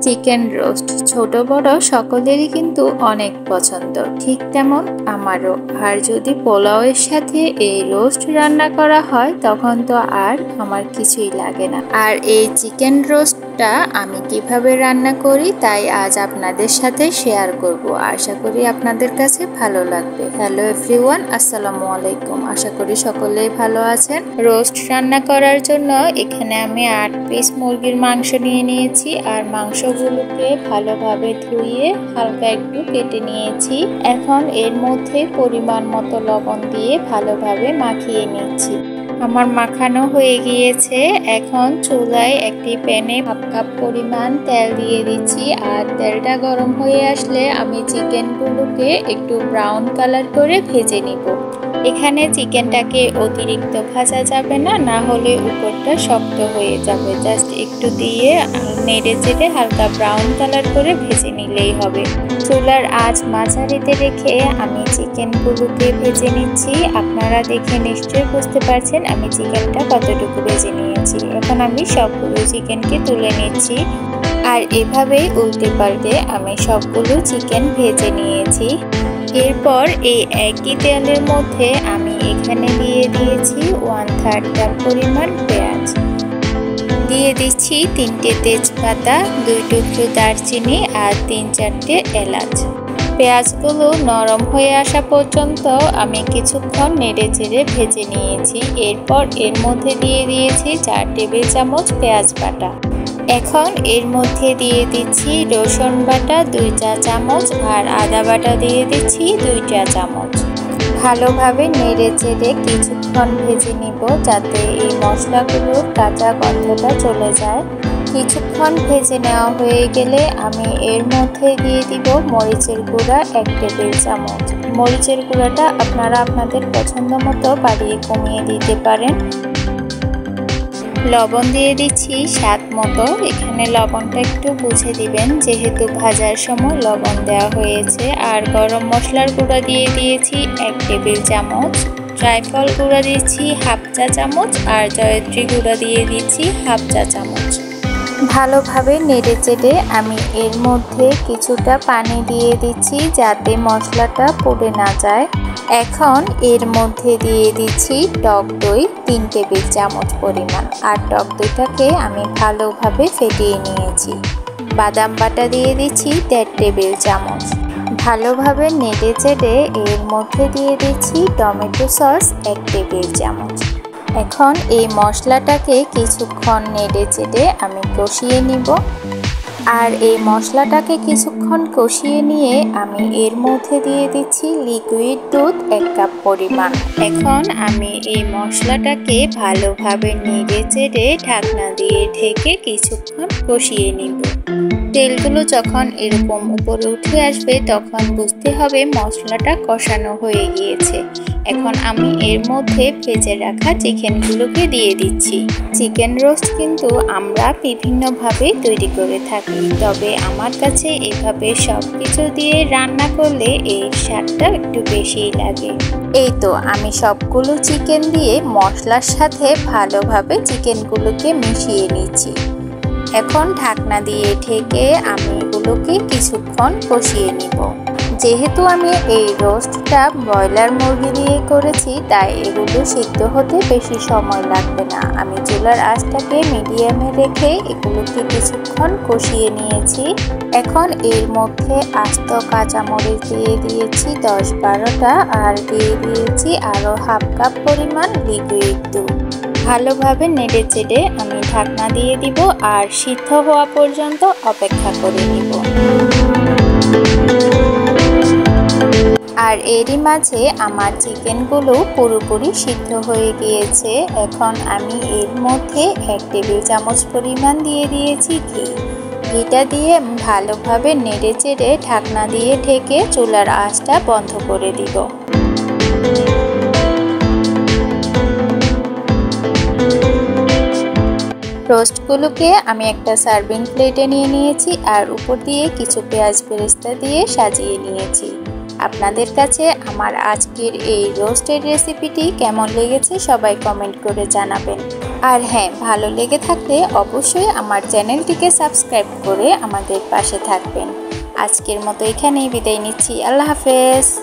Chicken roast ছোট বড় সকলেরই কিন্তু অনেক পছন্দ, ঠিক তেমন আমারও। আর যদি পোলাওয়ের সাথে এই রোস্ট রান্না করা হয় তখন তো আর আমার কিছুই লাগে না। আর এই চিকেন রোস্টটা আমি কিভাবে রান্না করি তাই আজ আপনাদের সাথে শেয়ার করব। আশা করি আপনাদের কাছে ভালো লাগবে। হ্যালো এভরিওয়ান, আসসালামু আলাইকুম। আশা করি সকলেই ভালো আছেন। রোস্ট রান্না করার জন্য এখানে আমি 8 পিস মুরগির মাংস নিয়ে নিয়েছি আর মাংসগুলোকে ভালোভাবে ধুয়ে হালকা একটু কেটে নিয়েছি। এখন এর মধ্যে পরিমাণ মতো লবণ দিয়ে ভালোভাবে মাখিয়ে নিচ্ছি। আমার মাখানো হয়ে গিয়েছে। এখন চুলায় একটি প্যানে হাফ কাপ পরিমাণ তেল দিয়ে দিচ্ছি আর তেলটা গরম হয়ে আসলে আমি চিকেনগুলোকে একটু ব্রাউন কালার করে ভেজে নিব। এখানে চিকেনটাকে অতিরিক্ত ভাজা যাবে না, না হলে উপরটা শক্ত হয়ে যাবে। জাস্ট একটু দিয়ে নেড়ে চেড়ে হালকা ব্রাউন কালার করে ভেজে নিলেই হবে। চুলার আঁচ মাঝারিতে রেখে আমি চিকেনগুলোকে ভেজে নিচ্ছি। আপনারা দেখে নিশ্চয়ই বুঝতে পারছেন আমি চিকেনটা কতটুকু ভেজে নিয়েছি। এখন আমি সবগুলো চিকেনকে তুলে নিচ্ছি আর এভাবেই উল্টে পাল্টে আমি সবগুলো চিকেন ভেজে নিয়েছি। এরপর এই একই তেলের মধ্যে আমি এখানে দিয়ে দিয়েছি 1/3 কাপ পরিমাণ পেঁয়াজ, দিয়ে দিচ্ছি 3টে তেজপাতা, 2 টুকরো দারচিনি আর 3-4টে এলাচ। পেঁয়াজগুলো নরম হয়ে আসা পর্যন্ত আমি কিছুক্ষণ নেড়ে চেড়ে ভেজে নিয়েছি। এরপর এর মধ্যে দিয়ে দিয়েছি 4 টেবিল চামচ পেঁয়াজ বাটা। এখন এর মধ্যে দিয়ে দিচ্ছি রসুন বাটা 2 চা চামচ আর আদা বাটা দিয়ে দিচ্ছি 2 চা চামচ। ভালোভাবে নেড়ে চেড়ে কিছুক্ষণ ভেজে নিব যাতে এই মশলাগুলোর কাঁচা গন্ধটা চলে যায়। কিছুক্ষণ ভেজে নেওয়া হয়ে গেলে আমি এর মধ্যে দিয়ে দিব মরিচের গুঁড়া 1 টেবিল চামচ। মরিচের গুঁড়াটা আপনারা আপনাদের পছন্দ মতো বাড়িয়ে কমিয়ে দিতে পারেন। লবণ দিয়ে দিচ্ছি স্বাদ মতো। এখানে লবণটা একটু বুঝে দিবেন যেহেতু ভাজার সময় লবণ দেওয়া হয়েছে। আর গরম মশলার গুঁড়া দিয়ে দিয়েছি 1 টেবিল চামচ, জায়ফল গুঁড়া দিচ্ছি হাফ চা চামচ আর জয়ত্রী গুঁড়া দিয়ে দিচ্ছি হাফ চা চামচ। ভালোভাবে নেড়ে চেড়ে আমি এর মধ্যে কিছুটা পানি দিয়ে দিচ্ছি যাতে মশলাটা পুড়ে না যায়। এখন এর মধ্যে দিয়ে দিচ্ছি টক দই 3 টেবিল চামচ পরিমাণ আর টক দইটাকে আমি ভালোভাবে ফেটিয়ে নিয়েছি। বাদাম বাটা দিয়ে দিচ্ছি 1.5 টেবিল চামচ। ভালোভাবে নেড়ে চেড়ে এর মধ্যে দিয়ে দিচ্ছি টমেটো সস 1 টেবিল চামচ। এখন এই মশলাটাকে কিছুক্ষণ নেড়ে চেড়ে আমি কষিয়ে নিব। আর এই মশলাটাকে কিছুক্ষণ কষিয়ে নিয়ে আমি এর মধ্যে দিয়ে দিচ্ছি লিকুইড দুধ 1 কাপ পরিমাণ। এখন আমি এই মশলাটাকে ভালোভাবে নেড়ে চেড়ে ঢাকনা দিয়ে ঢেকে কিছুক্ষণ কষিয়ে নিব। তেলগুলো যখন এরকম উপরে উঠে আসবে তখন বুঝতে হবে মশলাটা কষানো হয়ে গিয়েছে। এখন আমি এর মধ্যে ভেজে রাখা চিকেনগুলোকে দিয়ে দিচ্ছি। চিকেন রোস্ট কিন্তু আমরা বিভিন্নভাবে তৈরি করে থাকি, তবে আমার কাছে এভাবে সব কিছু দিয়ে রান্না করলে এর স্বাদটা একটু বেশিই লাগে। এই তো আমি সবগুলো চিকেন দিয়ে মশলার সাথে ভালোভাবে চিকেনগুলোকে মিশিয়ে নিচ্ছি। এখন ঢাকনা দিয়ে ঢেকে আমি এগুলোকে কিছুক্ষণ কষিয়ে নিব। যেহেতু আমি এই রোস্টটা ব্রয়লার মুরগি দিয়ে করেছি তাই এগুলো সিদ্ধ হতে বেশি সময় লাগবে না। আমি চুলার আঁচটাকে মিডিয়ামে রেখে এগুলোকে কিছুক্ষণ কষিয়ে নিয়েছি। এখন এর মধ্যে আস্ত কাঁচামরিচ দিয়ে দিয়েছি 10-12টা আর দিয়ে দিয়েছি আরও হাফ কাপ পরিমাণ লিকুইড দুধ। ভালোভাবে নেড়ে চেড়ে আমি ঢাকনা দিয়ে দিব আর সিদ্ধ হওয়া পর্যন্ত অপেক্ষা করে নিব। আর এরই মাঝে আমার চিকেনগুলো পুরোপুরি সিদ্ধ হয়ে গিয়েছে। এখন আমি এর মধ্যে 1 টেবিল চামচ পরিমাণ দিয়ে দিয়েছি ঘি। ঘিটা দিয়ে ভালোভাবে নেড়ে চেড়ে ঢাকনা দিয়ে ঢেকে চুলার আঁচটা বন্ধ করে দিব। রোস্টগুলোকে আমি একটা সার্ভিং প্লেটে নিয়ে নিয়েছি আর উপর দিয়ে কিছু পেঁয়াজ বেরেস্তা দিয়ে সাজিয়ে নিয়েছি। আপনাদের কাছে আমার আজকের এই রোস্টের রেসিপিটি কেমন লেগেছে সবাই কমেন্ট করে জানাবেন। আর হ্যাঁ, ভালো লেগে থাকলে অবশ্যই আমার চ্যানেলটিকে সাবস্ক্রাইব করে আমাদের পাশে থাকবেন। আজকের মতো এখানেই বিদায় নিচ্ছি। আল্লাহ হাফেজ।